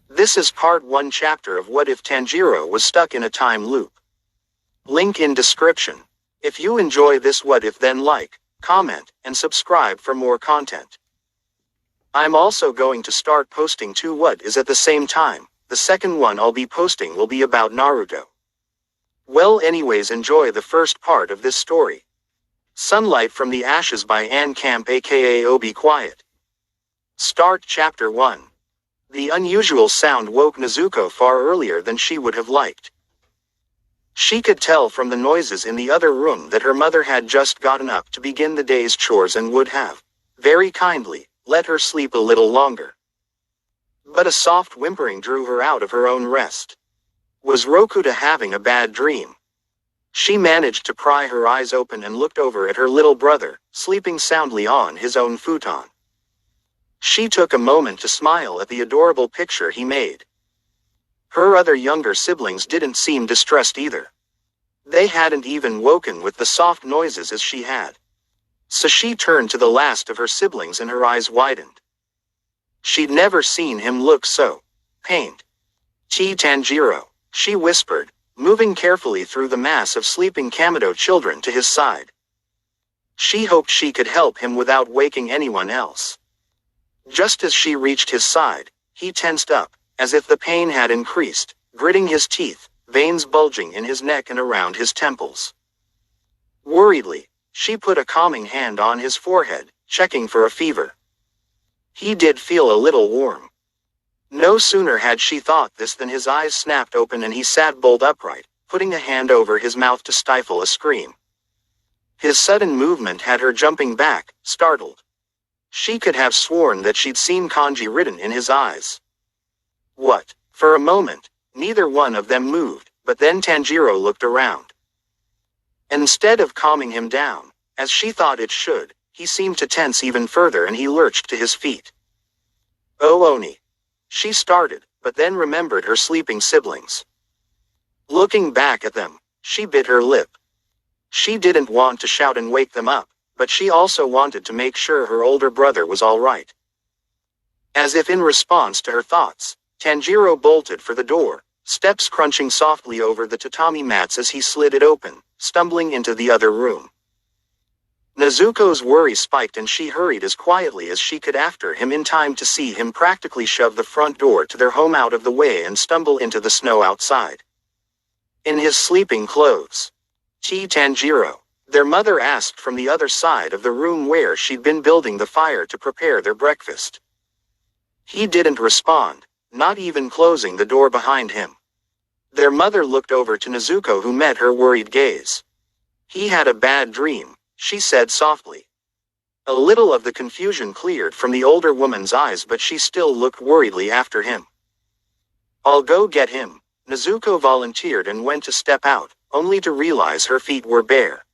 This is part 1 chapter of What If Tanjiro Was Stuck in a Time Loop. Link in description. If you enjoy this what if, then like, comment, and subscribe for more content. I'm also going to start posting 2 what is at the same time. The second one I'll be posting will be about Naruto. Well, anyways, enjoy the first part of this story. Sunlight from the Ashes by Ann Camp aka Oh Be Quiet. Start chapter 1. The unusual sound woke Nezuko far earlier than she would have liked. She could tell from the noises in the other room that her mother had just gotten up to begin the day's chores and would have, very kindly, let her sleep a little longer. But a soft whimpering drew her out of her own rest. Was Rokuta having a bad dream? She managed to pry her eyes open and looked over at her little brother, sleeping soundly on his own futon. She took a moment to smile at the adorable picture he made. Her other younger siblings didn't seem distressed either. They hadn't even woken with the soft noises as she had. So she turned to the last of her siblings and her eyes widened. She'd never seen him look so pained. Tanjiro, she whispered, moving carefully through the mass of sleeping Kamado children to his side. She hoped she could help him without waking anyone else. Just as she reached his side, he tensed up, as if the pain had increased, gritting his teeth, veins bulging in his neck and around his temples. Worriedly, she put a calming hand on his forehead, checking for a fever. He did feel a little warm. No sooner had she thought this than his eyes snapped open and he sat bolt upright, putting a hand over his mouth to stifle a scream. His sudden movement had her jumping back, startled. She could have sworn that she'd seen kanji written in his eyes. What? For a moment, neither one of them moved, but then Tanjiro looked around. Instead of calming him down, as she thought it should, he seemed to tense even further and he lurched to his feet. Oh Oni. She started, but then remembered her sleeping siblings. Looking back at them, she bit her lip. She didn't want to shout and wake them up, but she also wanted to make sure her older brother was all right. As if in response to her thoughts, Tanjiro bolted for the door, steps crunching softly over the tatami mats as he slid it open, stumbling into the other room. Nezuko's worry spiked and she hurried as quietly as she could after him in time to see him practically shove the front door to their home out of the way and stumble into the snow outside. In his sleeping clothes. Tanjiro, their mother asked from the other side of the room where she'd been building the fire to prepare their breakfast. He didn't respond, not even closing the door behind him. Their mother looked over to Nezuko, who met her worried gaze. He had a bad dream, she said softly. A little of the confusion cleared from the older woman's eyes, but she still looked worriedly after him. I'll go get him, Nezuko volunteered and went to step out, only to realize her feet were bare.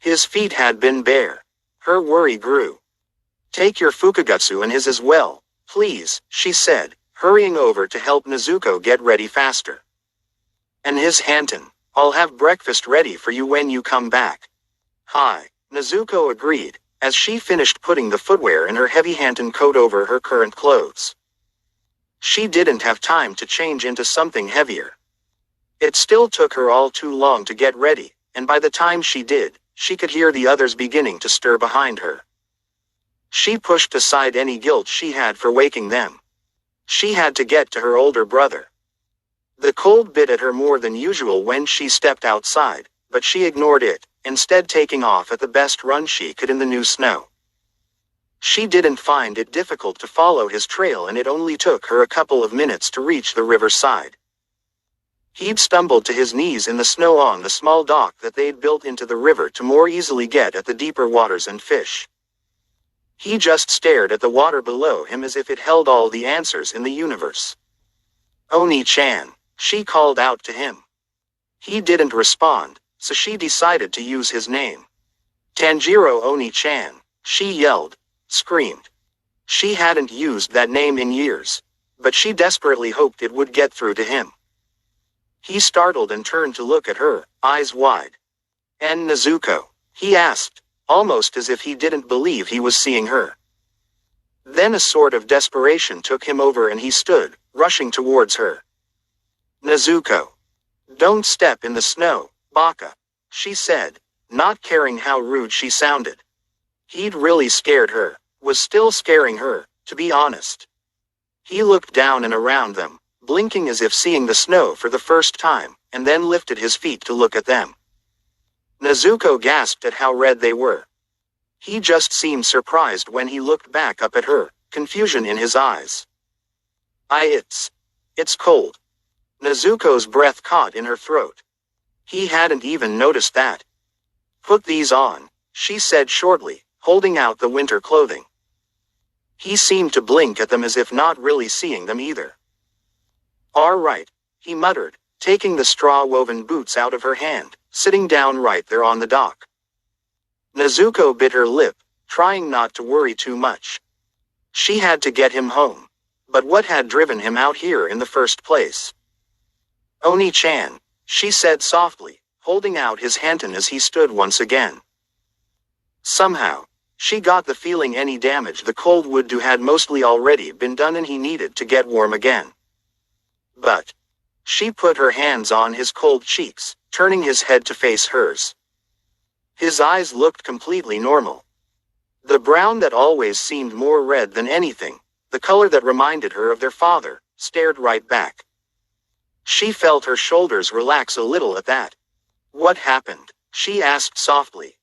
His feet had been bare. Her worry grew. Take your Fukugutsu and his as well, please, she said, hurrying over to help Nezuko get ready faster. And his Hanton, I'll have breakfast ready for you when you come back. Hi, Nezuko agreed, as she finished putting the footwear in her heavy Hanton coat over her current clothes. She didn't have time to change into something heavier. It still took her all too long to get ready, and by the time she did, she could hear the others beginning to stir behind her. She pushed aside any guilt she had for waking them. She had to get to her older brother. The cold bit at her more than usual when she stepped outside, but she ignored it, instead taking off at the best run she could in the new snow. She didn't find it difficult to follow his trail, and it only took her a couple of minutes to reach the riverside. He'd stumbled to his knees in the snow on the small dock that they'd built into the river to more easily get at the deeper waters and fish. He just stared at the water below him as if it held all the answers in the universe. Oni-chan, she called out to him. He didn't respond, so she decided to use his name. Tanjiro Oni-chan, she yelled, screamed. She hadn't used that name in years, but she desperately hoped it would get through to him. He startled and turned to look at her, eyes wide. And Nezuko? He asked, almost as if he didn't believe he was seeing her. Then a sort of desperation took him over and he stood, rushing towards her. "Nezuko. Don't step in the snow, Baka," she said, not caring how rude she sounded. He'd really scared her, was still scaring her, to be honest. He looked down and around them, blinking as if seeing the snow for the first time, and then lifted his feet to look at them. Nezuko gasped at how red they were. He just seemed surprised when he looked back up at her, confusion in his eyes. It's cold." Nezuko's breath caught in her throat. He hadn't even noticed that. "Put these on," she said shortly, holding out the winter clothing. He seemed to blink at them as if not really seeing them either. "All right," he muttered, taking the straw-woven boots out of her hand, sitting down right there on the dock. Nezuko bit her lip, trying not to worry too much. She had to get him home. But what had driven him out here in the first place? "Oni-chan," she said softly, holding out his hand as he stood once again. Somehow, she got the feeling any damage the cold would do had mostly already been done and he needed to get warm again. But she put her hands on his cold cheeks, turning his head to face hers. His eyes looked completely normal. The brown that always seemed more red than anything, the color that reminded her of their father, stared right back. She felt her shoulders relax a little at that. "What happened?" she asked softly.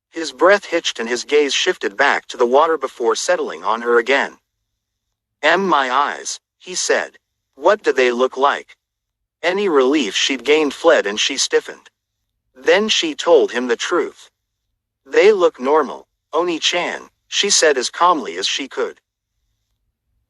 His breath hitched and his gaze shifted back to the water before settling on her again. My eyes," he said. "What do they look like?" Any relief she'd gained fled and she stiffened. Then she told him the truth. "They look normal, Oni-chan," she said as calmly as she could.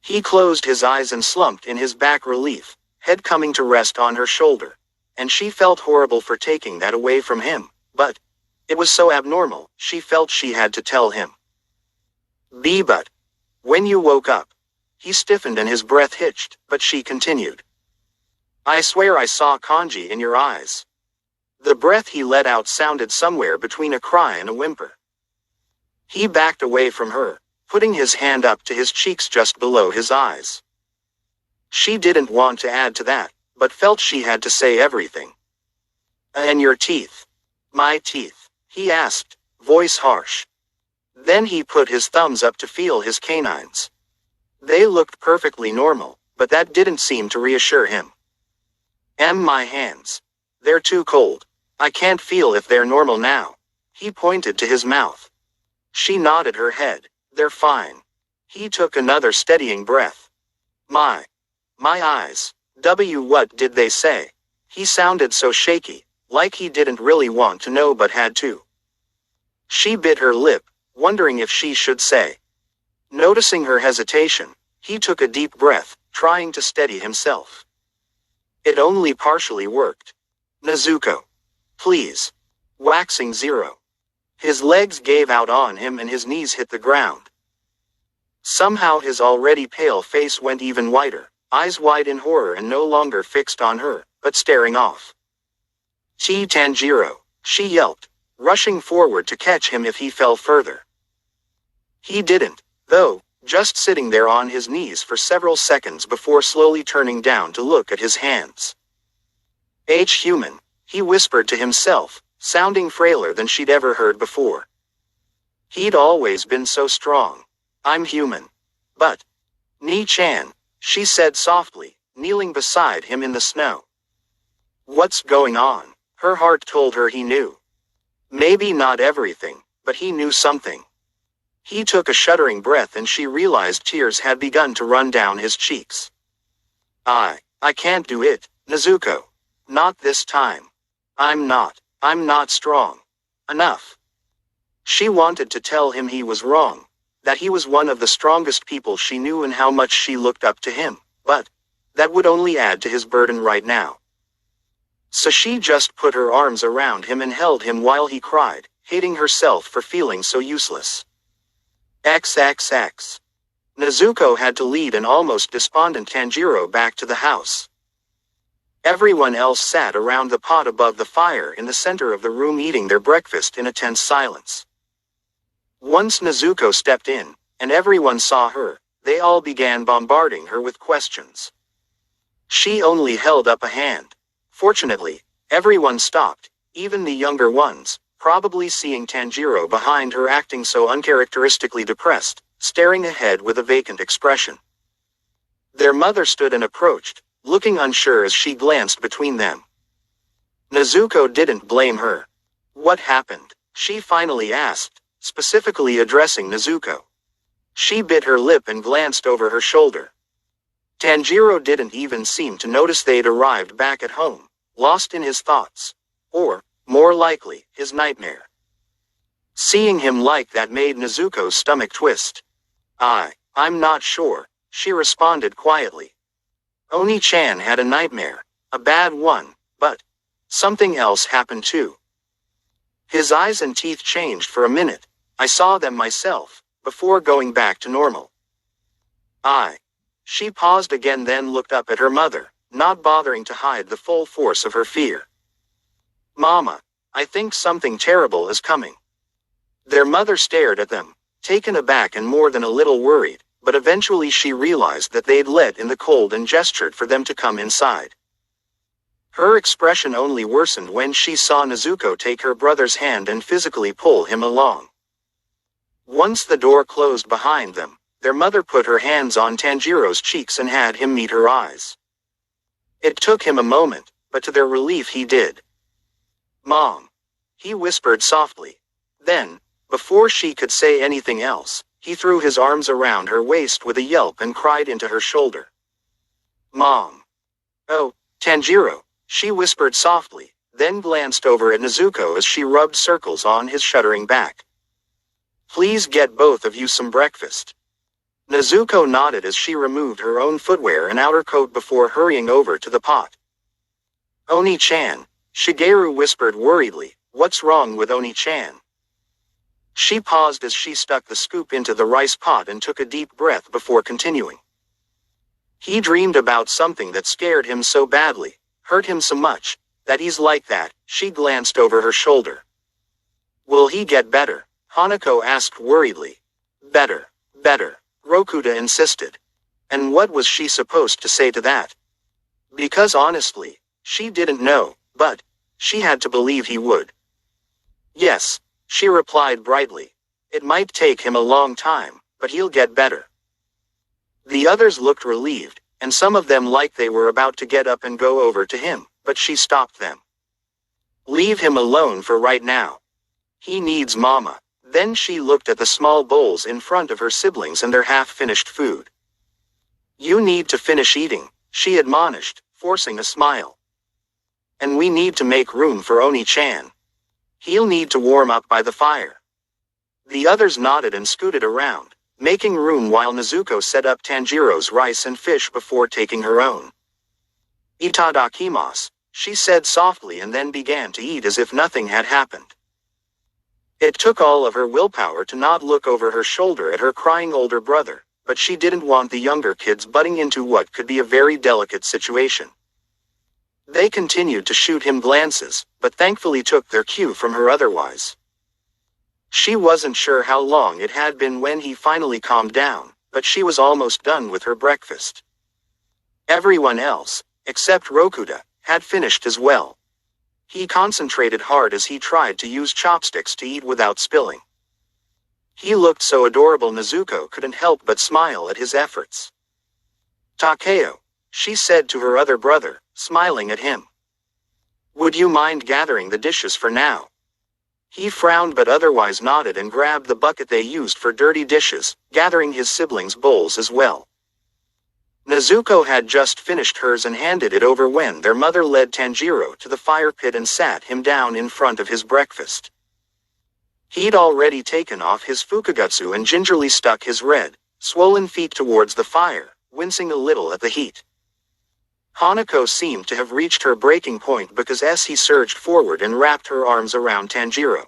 He closed his eyes and slumped in his back relief, head coming to rest on her shoulder. And she felt horrible for taking that away from him, but it was so abnormal, she felt she had to tell him. But when you woke up," he stiffened and his breath hitched, but she continued. "I swear I saw kanji in your eyes." The breath he let out sounded somewhere between a cry and a whimper. He backed away from her, putting his hand up to his cheeks just below his eyes. She didn't want to add to that, but felt she had to say everything. "And your teeth?" "My teeth?" he asked, voice harsh. Then he put his thumbs up to feel his canines. They looked perfectly normal, but that didn't seem to reassure him. My hands. They're too cold. I can't feel if they're normal now." He pointed to his mouth. She nodded her head. "They're fine." He took another steadying breath. My eyes. What did they say?" He sounded so shaky, like he didn't really want to know but had to. She bit her lip, wondering if she should say. Noticing her hesitation, he took a deep breath, trying to steady himself. It only partially worked. "Nezuko. Please." Waxing zero. His legs gave out on him and his knees hit the ground. Somehow his already pale face went even whiter, eyes wide in horror and no longer fixed on her, but staring off. "Tanjiro," she yelped, rushing forward to catch him if he fell further. He didn't, though, just sitting there on his knees for several seconds before slowly turning down to look at his hands. Human, he whispered to himself, sounding frailer than she'd ever heard before. He'd always been so strong. "I'm human. But Ni-chan," she said softly, kneeling beside him in the snow. What's going on? Her heart told her he knew. Maybe not everything, but he knew something. He took a shuddering breath and she realized tears had begun to run down his cheeks. I can't do it, Nezuko. Not this time. I'm not strong enough. She wanted to tell him he was wrong, that he was one of the strongest people she knew and how much she looked up to him, but that would only add to his burden right now. So she just put her arms around him and held him while he cried, hating herself for feeling so useless. XXX. Nezuko had to lead an almost despondent Tanjiro back to the house. Everyone else sat around the pot above the fire in the center of the room eating their breakfast in a tense silence. Once Nezuko stepped in, and everyone saw her. They all began bombarding her with questions. She only held up a hand. Fortunately, everyone stopped, even the younger ones, probably seeing Tanjiro behind her acting so uncharacteristically depressed, staring ahead with a vacant expression. Their mother stood and approached, looking unsure as she glanced between them. Nezuko didn't blame her. What happened? She finally asked, specifically addressing Nezuko. She bit her lip and glanced over her shoulder. Tanjiro didn't even seem to notice they'd arrived back at home, lost in his thoughts. Or, more likely, his nightmare. Seeing him like that made Nezuko's stomach twist. I'm not sure, she responded quietly. Oni-chan had a nightmare, a bad one, but something else happened too. His eyes and teeth changed for a minute. I saw them myself, before going back to normal. She paused again, then looked up at her mother, not bothering to hide the full force of her fear. Mama, I think something terrible is coming. Their mother stared at them, taken aback and more than a little worried, but eventually she realized that they'd let in the cold and gestured for them to come inside. Her expression only worsened when she saw Nezuko take her brother's hand and physically pull him along. Once the door closed behind them, their mother put her hands on Tanjiro's cheeks and had him meet her eyes. It took him a moment, but to their relief he did. Mom, he whispered softly. Then, before she could say anything else, he threw his arms around her waist with a yelp and cried into her shoulder. Mom. Oh, Tanjiro, she whispered softly, then glanced over at Nezuko as she rubbed circles on his shuddering back. Please get both of you some breakfast. Nezuko nodded as she removed her own footwear and outer coat before hurrying over to the pot. Oni-chan, Shigeru whispered worriedly, what's wrong with Oni-chan? She paused as she stuck the scoop into the rice pot and took a deep breath before continuing. He dreamed about something that scared him so badly, hurt him so much, that he's like that. She glanced over her shoulder. Will he get better? Hanako asked worriedly. Better, Rokuta insisted. And what was she supposed to say to that? Because honestly, she didn't know, but she had to believe he would. Yes, she replied brightly. It might take him a long time, but he'll get better. The others looked relieved, and some of them like they were about to get up and go over to him, but she stopped them. Leave him alone for right now. He needs Mama. Then she looked at the small bowls in front of her siblings and their half-finished food. You need to finish eating, she admonished, forcing a smile. And we need to make room for Oni-chan. He'll need to warm up by the fire. The others nodded and scooted around, making room while Nezuko set up Tanjiro's rice and fish before taking her own. Itadakimasu, she said softly and then began to eat as if nothing had happened. It took all of her willpower to not look over her shoulder at her crying older brother, but she didn't want the younger kids butting into what could be a very delicate situation. They continued to shoot him glances, but thankfully took their cue from her otherwise. She wasn't sure how long it had been when he finally calmed down, but she was almost done with her breakfast. Everyone else, except Rokuta, had finished as well. He concentrated hard as he tried to use chopsticks to eat without spilling. He looked so adorable Nezuko couldn't help but smile at his efforts. Takeo, she said to her other brother, smiling at him. Would you mind gathering the dishes for now? He frowned but otherwise nodded and grabbed the bucket they used for dirty dishes, gathering his siblings' bowls as well. Nezuko had just finished hers and handed it over when their mother led Tanjiro to the fire pit and sat him down in front of his breakfast. He'd already taken off his fukugutsu and gingerly stuck his red, swollen feet towards the fire, wincing a little at the heat. Hanako seemed to have reached her breaking point because as he surged forward and wrapped her arms around Tanjiro.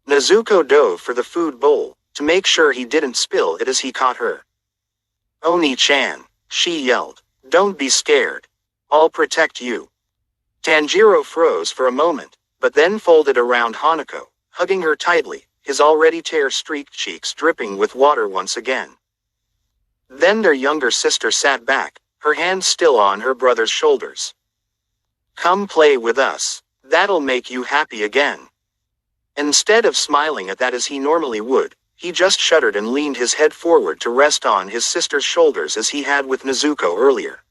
Nezuko dove for the food bowl, to make sure he didn't spill it as he caught her. Oni-chan, she yelled, don't be scared. I'll protect you. Tanjiro froze for a moment, but then folded around Hanako, hugging her tightly, his already tear-streaked cheeks dripping with water once again. Then their younger sister sat back, her hands still on her brother's shoulders. "Come play with us. That'll make you happy again." Instead of smiling at that as he normally would, he just shuddered and leaned his head forward to rest on his sister's shoulders as he had with Nezuko earlier.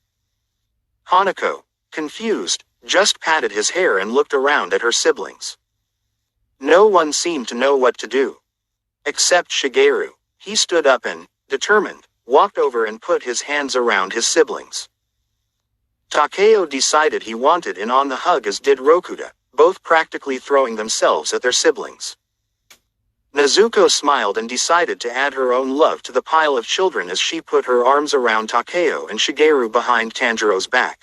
Hanako, confused, just patted his hair and looked around at her siblings. No one seemed to know what to do. Except Shigeru. He stood up and, determined, walked over and put his hands around his siblings. Takeo decided he wanted in on the hug, as did Rokuta, both practically throwing themselves at their siblings. Nezuko smiled and decided to add her own love to the pile of children as she put her arms around Takeo and Shigeru behind Tanjiro's back.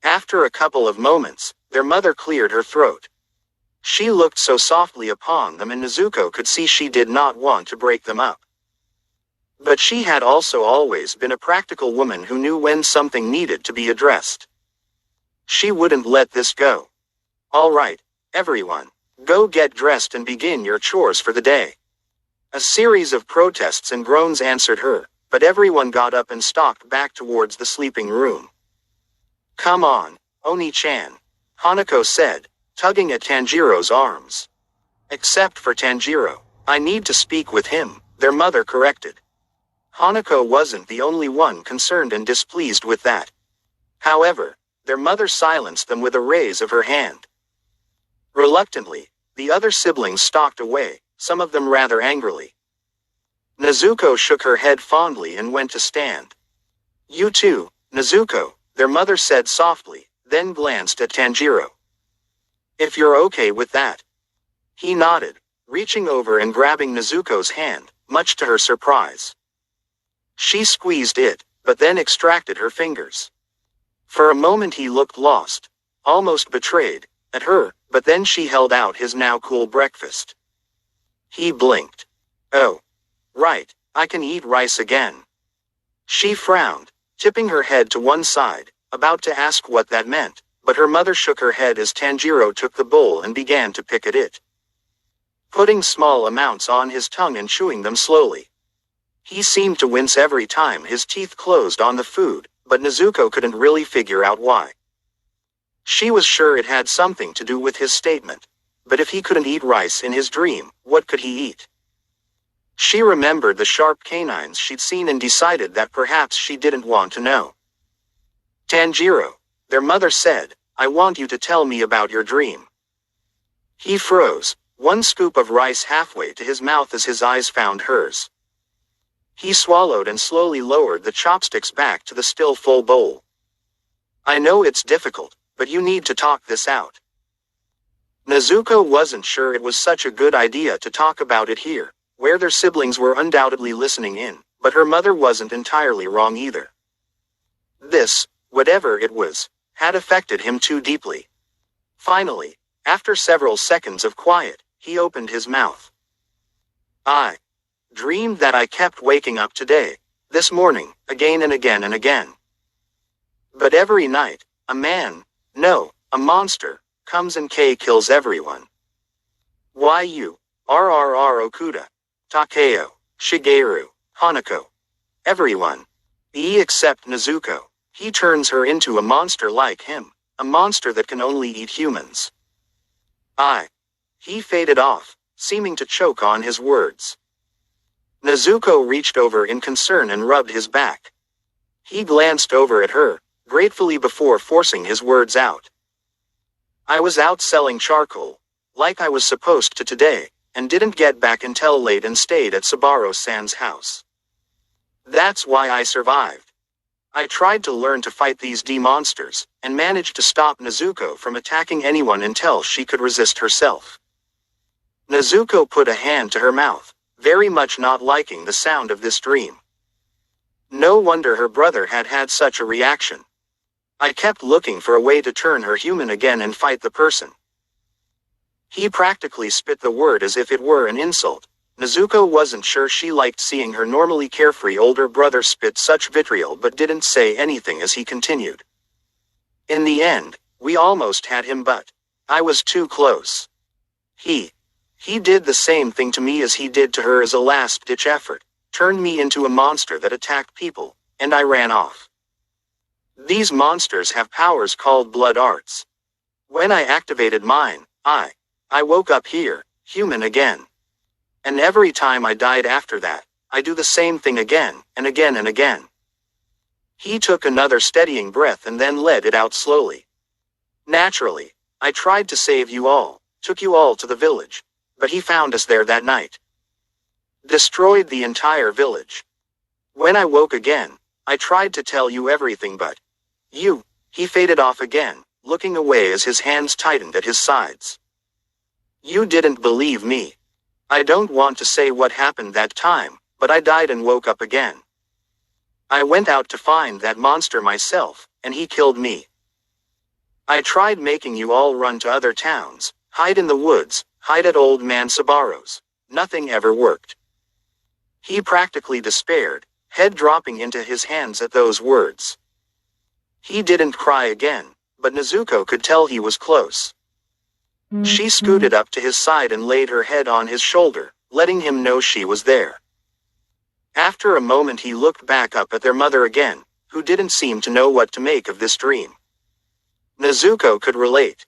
After a couple of moments, their mother cleared her throat. She looked so softly upon them and Nezuko could see she did not want to break them up. But she had also always been a practical woman who knew when something needed to be addressed. She wouldn't let this go. "All right, everyone, go get dressed and begin your chores for the day." A series of protests and groans answered her, but everyone got up and stalked back towards the sleeping room. "Come on, Oni-chan," Hanako said, tugging at Tanjiro's arms. "Except for Tanjiro. I need to speak with him," their mother corrected. Hanako wasn't the only one concerned and displeased with that. However, their mother silenced them with a raise of her hand. Reluctantly, the other siblings stalked away, some of them rather angrily. Nezuko shook her head fondly and went to stand. "You too, Nezuko," their mother said softly, then glanced at Tanjiro. "If you're okay with that." He nodded, reaching over and grabbing Nezuko's hand, much to her surprise. She squeezed it, but then extracted her fingers. For a moment he looked lost, almost betrayed, at her, but then she held out his now cool breakfast. He blinked. "Oh. Right, I can eat rice again." She frowned, tipping her head to one side, about to ask what that meant, but her mother shook her head as Tanjiro took the bowl and began to pick at it, putting small amounts on his tongue and chewing them slowly. He seemed to wince every time his teeth closed on the food, but Nezuko couldn't really figure out why. She was sure it had something to do with his statement, but if he couldn't eat rice in his dream, what could he eat? She remembered the sharp canines she'd seen and decided that perhaps she didn't want to know. "Tanjiro," their mother said, "I want you to tell me about your dream." He froze, one scoop of rice halfway to his mouth as his eyes found hers. He swallowed and slowly lowered the chopsticks back to the still full bowl. "I know it's difficult, but you need to talk this out." Nezuko wasn't sure it was such a good idea to talk about it here, where their siblings were undoubtedly listening in, but her mother wasn't entirely wrong either. This, whatever it was, had affected him too deeply. Finally, after several seconds of quiet, he opened his mouth. "I dreamed that I kept waking up today, this morning, again and again and again. But every night, a monster, comes and kills everyone. Why you, Okuda, Takeo, Shigeru, Hanako. Everyone. Except Nezuko. He turns her into a monster like him, a monster that can only eat humans." He faded off, seeming to choke on his words. Nezuko reached over in concern and rubbed his back. He glanced over at her, gratefully before forcing his words out. "I was out selling charcoal, like I was supposed to today, and didn't get back until late and stayed at Saburo-san's house. That's why I survived. I tried to learn to fight these monsters, and managed to stop Nezuko from attacking anyone until she could resist herself." Nezuko put a hand to her mouth, very much not liking the sound of this dream. No wonder her brother had had such a reaction. "I kept looking for a way to turn her human again and fight the person." He practically spit the word as if it were an insult. Nezuko wasn't sure she liked seeing her normally carefree older brother spit such vitriol but didn't say anything as he continued. "In the end, we almost had him but I was too close. He He did the same thing to me as he did to her as a last-ditch effort, turned me into a monster that attacked people, and I ran off. These monsters have powers called blood arts. When I activated mine, I woke up here, human again. And every time I died after that, I do the same thing again, and again and again. He took another steadying breath and then let it out slowly. Naturally, I tried to save you all, took you all to the village, but he found us there that night. Destroyed the entire village. When I woke again, I tried to tell you everything but he faded off again, looking away as his hands tightened at his sides. You didn't believe me. I don't want to say what happened that time, but I died and woke up again. I went out to find that monster myself, and he killed me. I tried making you all run to other towns, hide in the woods, hide at old man Sabaro's. Nothing ever worked. He practically despaired, head dropping into his hands at those words. He didn't cry again, but Nezuko could tell he was close. She scooted up to his side and laid her head on his shoulder, letting him know she was there. After a moment he looked back up at their mother again, who didn't seem to know what to make of this dream. Nezuko could relate.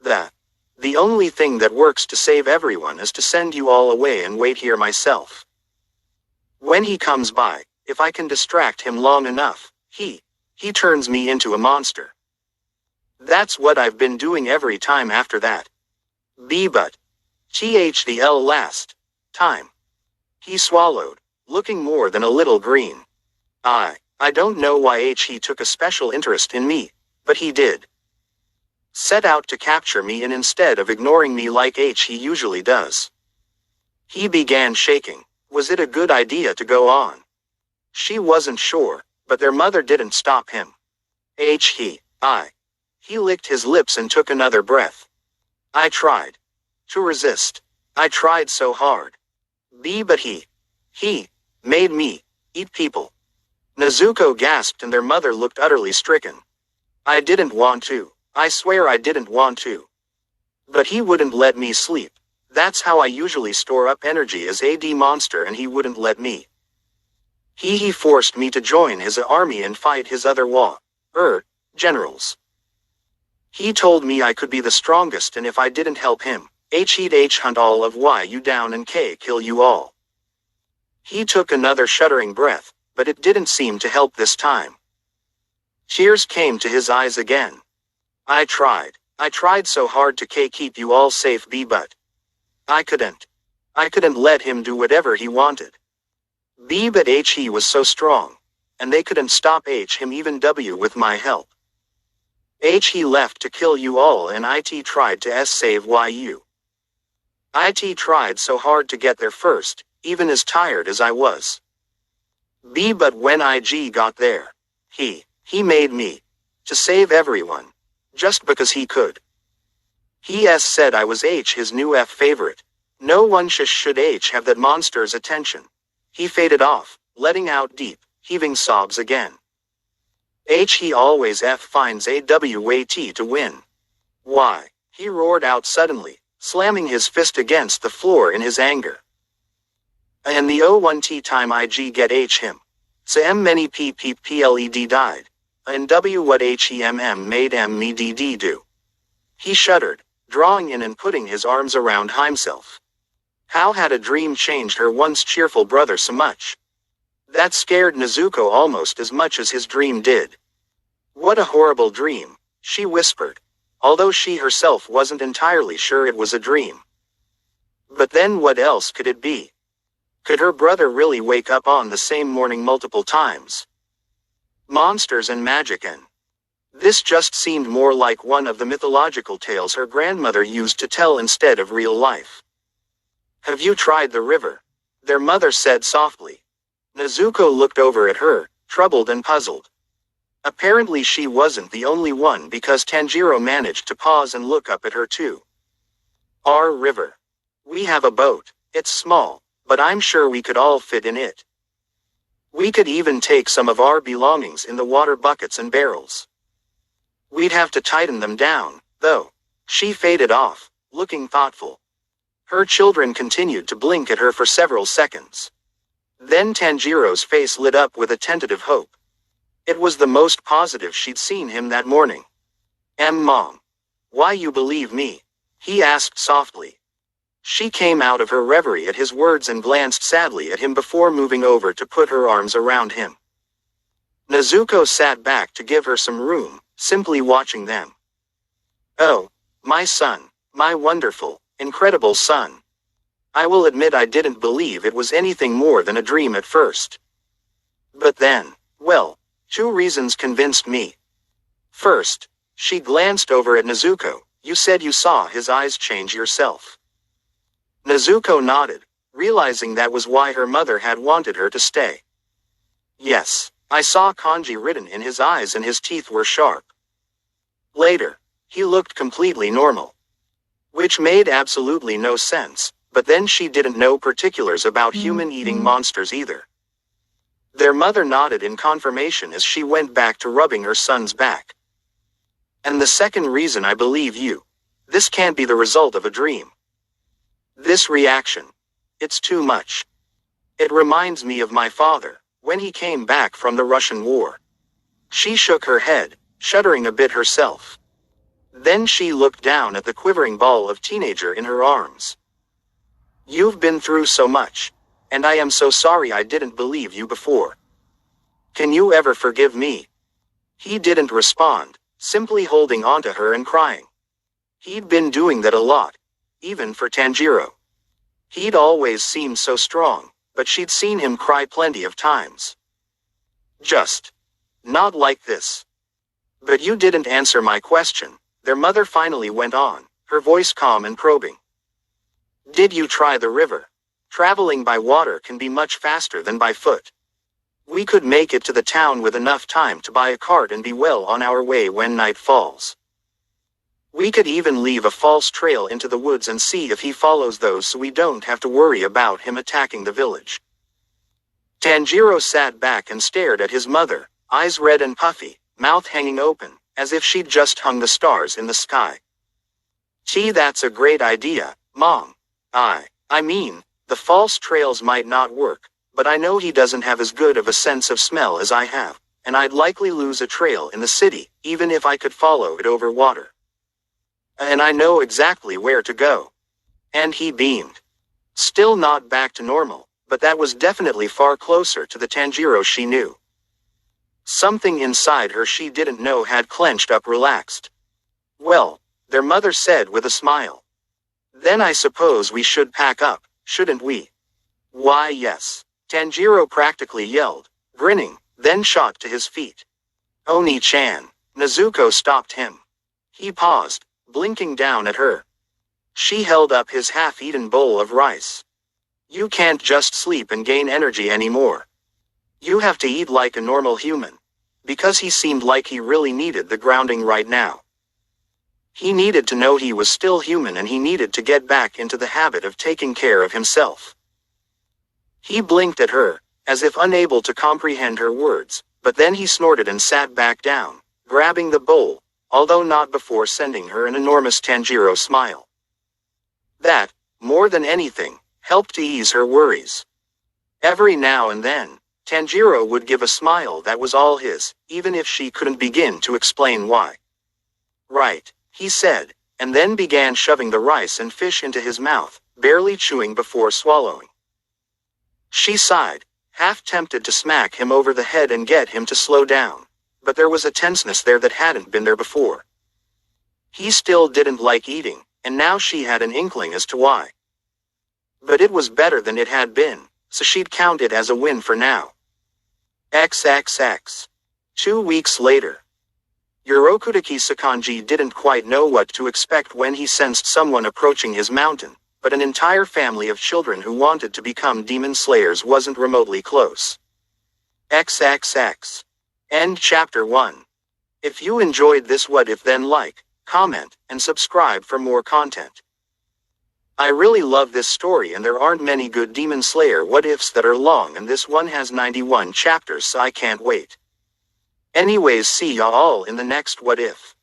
The only thing that works to save everyone is to send you all away and wait here myself. When he comes by, if I can distract him long enough, he turns me into a monster. That's what I've been doing every time after that. But the last time. He swallowed, looking more than a little green. I don't know why he took a special interest in me, but he did. Set out to capture me and instead of ignoring me like he usually does. He began shaking. Was it a good idea to go on? She wasn't sure, but their mother didn't stop him. He licked his lips and took another breath. I tried to resist. I tried so hard. But he made me eat people. Nezuko gasped and their mother looked utterly stricken. I didn't want to. I swear I didn't want to. But he wouldn't let me sleep. That's how I usually store up energy as a monster, and he wouldn't let me. He forced me to join his army and fight his other generals. He told me I could be the strongest, and if I didn't help him, he'd hunt all of you down and kill you all. He took another shuddering breath, but it didn't seem to help this time. Tears came to his eyes again. I tried so hard to keep you all safe, but I couldn't let him do whatever he wanted. But he was so strong, and they couldn't stop him even with my help. He left to kill you all, and it tried to save you. It tried so hard to get there first, even as tired as I was. But when got there, he made me to save everyone, just because he could. He said I was his new favorite. No one should have that monster's attention. He faded off, letting out deep, heaving sobs again. He always finds a way to win. Why? He roared out suddenly, slamming his fist against the floor in his anger. And the one time get him. So many PPPLED died. And what made me do. He shuddered, drawing in and putting his arms around himself. How had a dream changed her once cheerful brother so much? That scared Nezuko almost as much as his dream did. What a horrible dream, she whispered, although she herself wasn't entirely sure it was a dream. But then what else could it be? Could her brother really wake up on the same morning multiple times? Monsters and magic, and this just seemed more like one of the mythological tales her grandmother used to tell instead of real life. Have you tried the river? Their mother said softly. Nezuko looked over at her, troubled and puzzled. Apparently she wasn't the only one, because Tanjiro managed to pause and look up at her too. Our river. We have a boat. It's small, but I'm sure we could all fit in it. We could even take some of our belongings in the water buckets and barrels. We'd have to tighten them down, though. She faded off, looking thoughtful. Her children continued to blink at her for several seconds. Then Tanjiro's face lit up with a tentative hope. It was the most positive she'd seen him that morning. Mom. Why you believe me? He asked softly. She came out of her reverie at his words and glanced sadly at him before moving over to put her arms around him. Nezuko sat back to give her some room, simply watching them. Oh, my son, my wonderful, incredible son. I will admit I didn't believe it was anything more than a dream at first. But then, well, 2 reasons convinced me. First, she glanced over at Nezuko. You said you saw his eyes change yourself. Nezuko nodded, realizing that was why her mother had wanted her to stay. Yes, I saw kanji written in his eyes and his teeth were sharp. Later, he looked completely normal. Which made absolutely no sense, but then she didn't know particulars about human-eating monsters either. Their mother nodded in confirmation as she went back to rubbing her son's back. And the second reason I believe you. This can't be the result of a dream. This reaction. It's too much. It reminds me of my father, when he came back from the Russian war. She shook her head, shuddering a bit herself. Then she looked down at the quivering ball of teenager in her arms. You've been through so much, and I am so sorry I didn't believe you before. Can you ever forgive me? He didn't respond, simply holding onto her and crying. He'd been doing that a lot, even for Tanjiro. He'd always seemed so strong, but she'd seen him cry plenty of times. Just not like this. But you didn't answer my question, their mother finally went on, her voice calm and probing. Did you try the river? Traveling by water can be much faster than by foot. We could make it to the town with enough time to buy a cart and be well on our way when night falls. We could even leave a false trail into the woods and see if he follows those so we don't have to worry about him attacking the village. Tanjiro sat back and stared at his mother, eyes red and puffy, mouth hanging open, as if she'd just hung the stars in the sky. Gee, that's a great idea, Mom. I mean, the false trails might not work, but I know he doesn't have as good of a sense of smell as I have, and I'd likely lose a trail in the city, even if I could follow it over water. And I know exactly where to go. And he beamed. Still not back to normal, but that was definitely far closer to the Tanjiro she knew. Something inside her she didn't know had clenched up relaxed. Well, their mother said with a smile. Then I suppose we should pack up, shouldn't we? Why yes. Tanjiro practically yelled, grinning, then shot to his feet. Oni-chan. Nezuko stopped him. He paused, blinking down at her. She held up his half-eaten bowl of rice. You can't just sleep and gain energy anymore. You have to eat like a normal human. Because he seemed like he really needed the grounding right now. He needed to know he was still human and he needed to get back into the habit of taking care of himself. He blinked at her, as if unable to comprehend her words, but then he snorted and sat back down, grabbing the bowl, although not before sending her an enormous Tanjiro smile. That, more than anything, helped to ease her worries. Every now and then, Tanjiro would give a smile that was all his, even if she couldn't begin to explain why. Right, he said, and then began shoving the rice and fish into his mouth, barely chewing before swallowing. She sighed, half tempted to smack him over the head and get him to slow down, but there was a tenseness there that hadn't been there before. He still didn't like eating, and now she had an inkling as to why. But it was better than it had been, so she'd count it as a win for now. XXX. 2 weeks later. Yorokudaki Sakanji didn't quite know what to expect when he sensed someone approaching his mountain, but an entire family of children who wanted to become demon slayers wasn't remotely close. XXX. End chapter 1. If you enjoyed this what if then like, comment, and subscribe for more content. I really love this story and there aren't many good demon slayer what ifs that are long and this one has 91 chapters so I can't wait. Anyways, see y'all in the next what if.